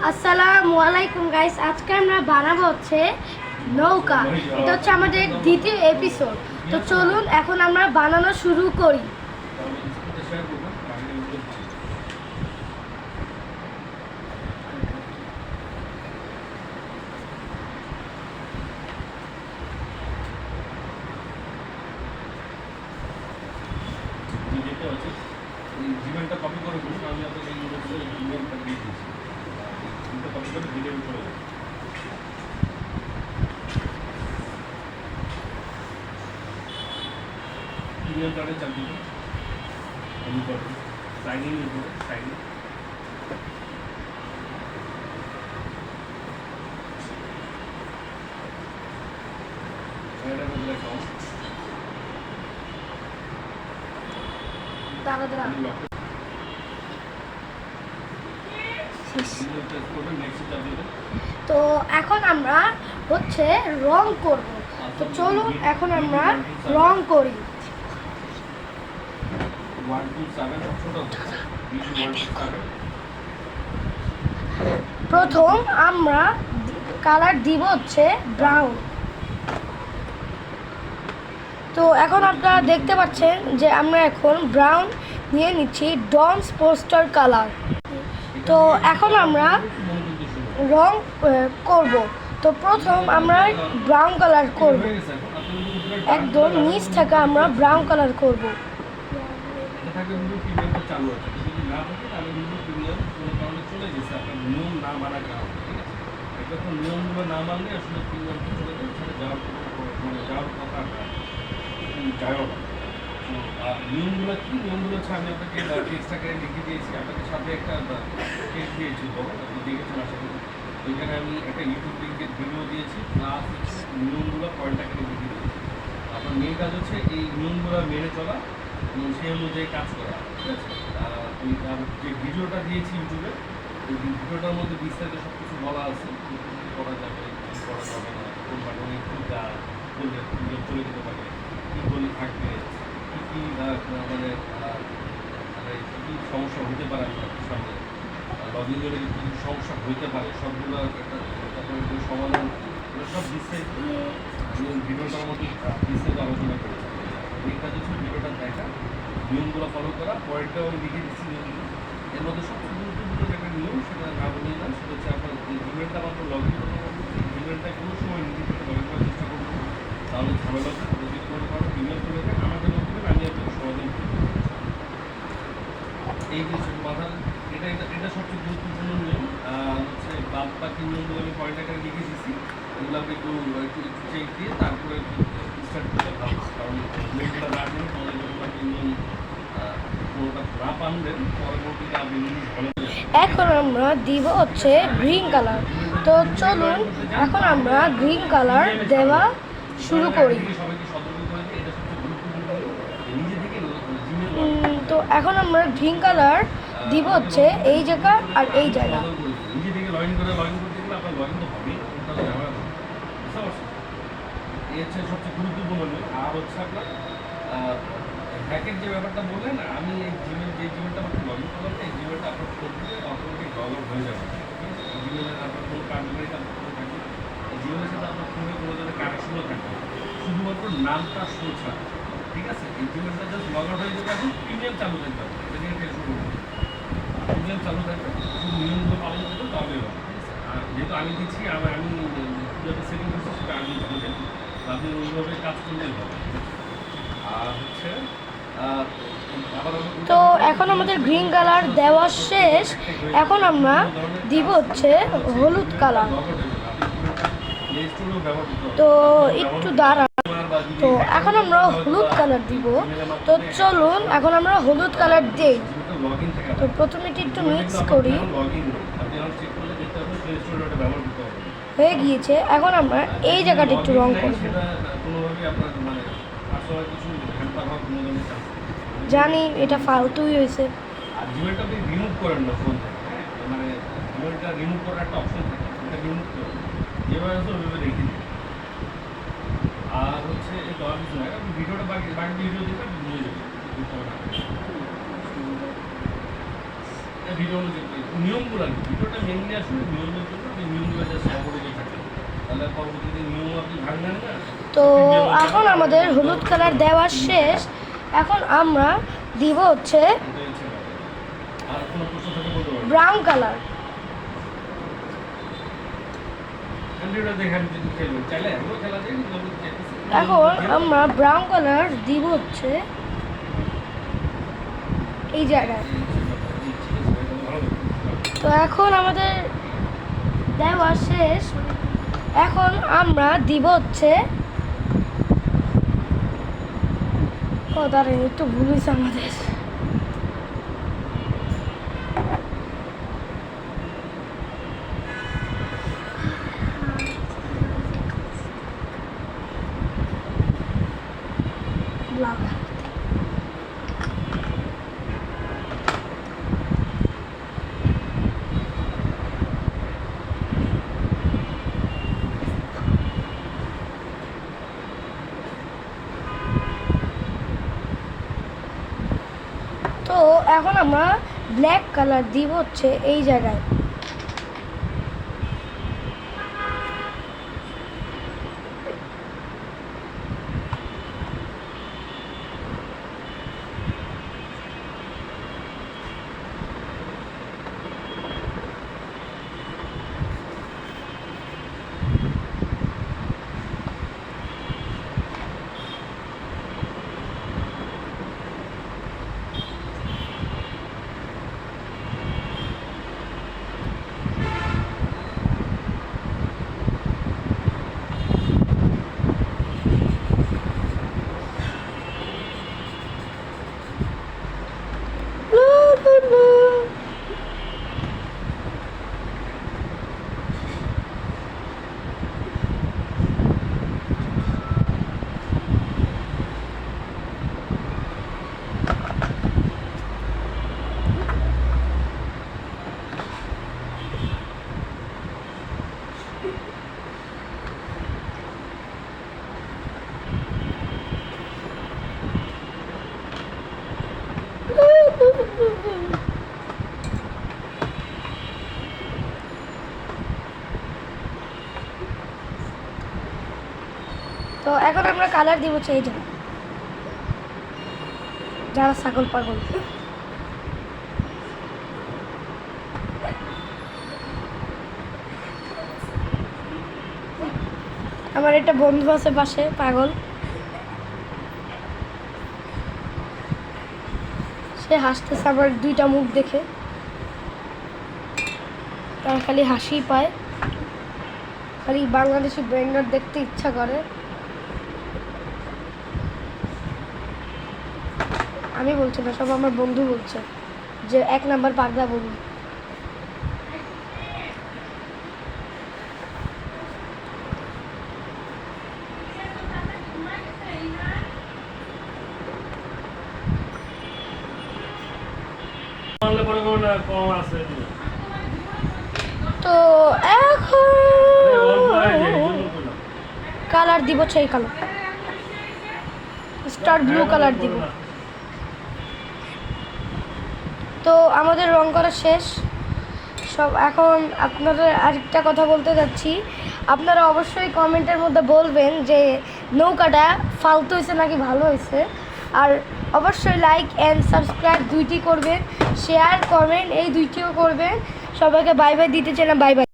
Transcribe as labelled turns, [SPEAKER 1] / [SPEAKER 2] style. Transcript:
[SPEAKER 1] আসসালামু আলাইকুম গাইস, আজকে আমরা বানাবো হচ্ছে নৌকা। এটা হচ্ছে আমাদের দ্বিতীয় এপিসোড। তো চলুন এখন আমরা বানানো শুরু করি।
[SPEAKER 2] জিমেলটা কপি করে বলুন, আমি আপনাকে ইমেলটা দিয়ে দিয়েছি। জিমেলটা কপি করে ভিডিও চলে যাবে। ইমেল কার্ডে চাপ দিন, আমি করব সাইন ইন করে সাইন ইন। এটা বলে দেখাও।
[SPEAKER 1] তো এখন আমরা হচ্ছে রং করব। তো চলুন এখন আমরা রং করি। প্রথম আমরা কালার দিব হচ্ছে ব্রাউন। তো এখন আপনারা দেখতে পাচ্ছেন যে আমরা এখন ব্রাউন নিয়ে নিচ্ছি, ডনস পোস্টার কালার। তো এখন আমরা রং করব। তো প্রথম আমরা ব্রাউন কালার করব, একদম নিচ থেকে আমরা ব্রাউন কালার করব।
[SPEAKER 2] নিয়মগুলো না মানলে আসলে যাওয়ার কথা যায়ও না। নিয়মগুলো কি? নিয়মগুলো হচ্ছে আমি আপনাকে টেক্সটটাকে লিখে দিয়েছি, আপনাদের সাথে একটা টেক্সট দিয়েছি, আপনি দেখেছেন আশা করি। ওইখানে আমি একটা ইউটিউব লিঙ্কের ভিডিও দিয়েছি, প্লাস হচ্ছে নিয়মগুলো পয়েন্টটাকে লিখে দিয়েছি। আপনার মেন কাজ হচ্ছে এই নিয়মগুলো মেনে চলা এবং সেই অনুযায়ী কাজ করা, ঠিক আছে? যে ভিডিওটা দিয়েছি ইউটিউবে, ওই ভিডিওটার মধ্যে বিস্তারিত সব কিছু বলা আছে, কী করা যাবে, কী করা যাবে না, কোন বাটনে কী কাজ করলে চলে যেতে পারে, কী করলে থাকবে, কী কী মানে কী সমস্যা হতে পারে আপনার সামনে, লগইন করে কী সমস্যা হতে পারে, সবগুলো একটা তারপরে সমাধান সব বিস্তারিত ভিডিওটার মধ্যে বিস্তারিত আলোচনা করেছে। এই কাজ হচ্ছে ভিডিওটা দেখা, নিয়মগুলো ফলো করা। পয়েন্টটাও আমি লিখে দিচ্ছি নিয়মগুলো। এর মধ্যে সবচেয়ে গুরুত্বপূর্ণ যে একটা নিয়ম, সেটা না বলি না, সেটা হচ্ছে আপনার জিমেলটা মাত্র লগ ইন করতে পারবেন। জিমেলটা কোনো সময় নিজে থেকে লগ ইন করার চেষ্টা করবেন, তাহলে ঝামেলা যদি করে পারো ইমেল করে দেন, আমাকে লোক দেবেন, আমি আপনাকে সমাধান করব। এই কিছু কথা, এটা সবচেয়ে গুরুত্বপূর্ণ নিয়ম। হচ্ছে বাদ বাকি নিয়মগুলো আমি পয়েন্ট আকারে লিখে দিচ্ছি, এগুলো আপনি একটু চেক দিয়ে তারপরে স্টার্ট করতে ভালো। কারণ নিয়মগুলো না জেনে তোমাদের যখন আপনি নিয়ম কোনোটা না পারবেন, পরবর্তীতে আপনি জিনিস ভালো।
[SPEAKER 1] এখন আমরা দিব হচ্ছে গ্রিন কালার। তো চলুন এখন আমরা গ্রিন কালার দেওয়া শুরু করি। তো এখন আমরা গ্রিন কালার দিব হচ্ছে এই জায়গা আর এই জায়গা।
[SPEAKER 2] নিজে থেকে লগইন করে লগইন করতে গেলে আপনার লগইন তো হবেই, তাহলে ঝামেলা হবে, বুঝতে পারছেন? এই হচ্ছে সবচেয়ে গুরুত্বপূর্ণ। আর হচ্ছে আপনার হ্যাকের যে ব্যাপারটা বললেন, আমি এই জিমেলটা আপনার লগ ইন করলাম, এই জিমেলটা আপনার ফোন থেকে অটোমেটিক লগ আউট হয়ে যাবে। জিমেলের আপনার কোনো কার্যকারিতা থাকবে, এই জিমেলের সাথে আপনার ফোনে কোনো ধরনের কানেকশনও থাকবে, শুধুমাত্র নামটা শো ছাড়া, ঠিক আছে? এই জিমেলটা জাস্ট লগ আউট হয়ে যাবে, এখন প্রিমিয়াম চালু থাকবে, এটা নিয়ে টেনশন করবো, প্রিমিয়াম চালু থাকবে, শুধু নিয়মগুলো পালন করতে তবে হবে, ঠিক আছে? আর যেহেতু আমি দিচ্ছি, আমি কীভাবে সেটিং করছি সেটা আমি জানবেন, আপনি ওইভাবে কাজ করলেই হবে। আর হচ্ছে
[SPEAKER 1] তো এখন আমাদের গ্রিন কালার দেওয়া শেষ। এখন আমরা দিব হচ্ছে হলুদ কালার। তো একটু দাঁড়ান। তো এখন আমরা হলুদ কালার দিব। তো চলুন এখন আমরা হলুদ কালার দিই। তো প্রথমে একটু মিক্স করি, হয়ে গিয়েছে। এখন আমরা এই জায়গাটা একটু রং করব। জানি এটা ফালতুই হয়েছে।
[SPEAKER 2] আর জিমেলটা আপনি রিমুভ করেন না ফোন থেকে, মানে জিমেলটা রিমুভ করার একটা অপশন থাকে, ওটা রিমুভ করেন, যেভাবে আছে ওইভাবে রেখে দিন। আর হচ্ছে এই দেওয়ার কিছু নয়, আপনি ভিডিওটা বাকি ভিডিও দিতে আপনি বুঝে যাবেন। একটা ভিডিও অনুযায়ী নিয়মগুলো আর কি। ভিডিওটা মেনলি আসলে নিয়মের জন্য, আপনি নিয়মগুলো জাস্ট অবগত থাকেন, তাহলে পরবর্তীতে নিয়ম আপনি ভাঙবেন না।
[SPEAKER 1] তো এখন আমাদের হলুদ কালার দেওয়া শেষ। এখন আমরা দিব হচ্ছে
[SPEAKER 2] এটাই হচ্ছে ব্যাপার। আর কোনো প্রশ্ন থাকলে বলতে পারবেন।
[SPEAKER 1] Brown colour.
[SPEAKER 2] ভিডিওটা দেখে আমি যদি খেলবেন চাইলে এখনও খেলা যায়, কিন্তু আমি চাইতেছি
[SPEAKER 1] এখন আমরা ব্রাউন কালার দিব হচ্ছে এই জায়গায়।
[SPEAKER 2] জি, ঠিক আছে ভাই, তাহলে ভালো থাকবেন।
[SPEAKER 1] তো এখন আমাদের দেওয়া শেষ। এখন আমরা দিব হচ্ছে দাঁড়ান, একটু ভুল হয়েছে আমাদের। তো এখন আমরা ব্ল্যাক কালার দিব হচ্ছে এই জায়গায়। তো এখন আমরা কালার দিব হচ্ছে এই জায়গায়, যারা ছাগল পাগল। আমার একটা বন্ধু আছে পাশে পাগল, সে হাসতেছে আমার দুইটা মুখ দেখে, তার খালি হাসি পায়, খালি বাংলাদেশি ব্র্যান্ডার দেখতে ইচ্ছা করে। আমি বলছি না, সব আমার বন্ধু বলছে যে 1 নাম্বার পাগলা বলুন। তো এখন কালার দিব হচ্ছে এই কালার, স্টার ব্লু কালার দিব। তো আমাদের রং করা শেষ সব। এখন আপনাদের আরেকটা কথা বলতে যাচ্ছি, আপনারা অবশ্যই কমেন্টের মধ্যে বলবেন যে নৌকাটা ফালতু হয়েছে নাকি ভালো হয়েছে। আর অবশ্যই লাইক অ্যান্ড সাবস্ক্রাইব দুইটি করবেন, শেয়ার কমেন্ট এই দুইটিও করবেন। সবাইকে বাই বাই দিতে চাই না, বাই বাই।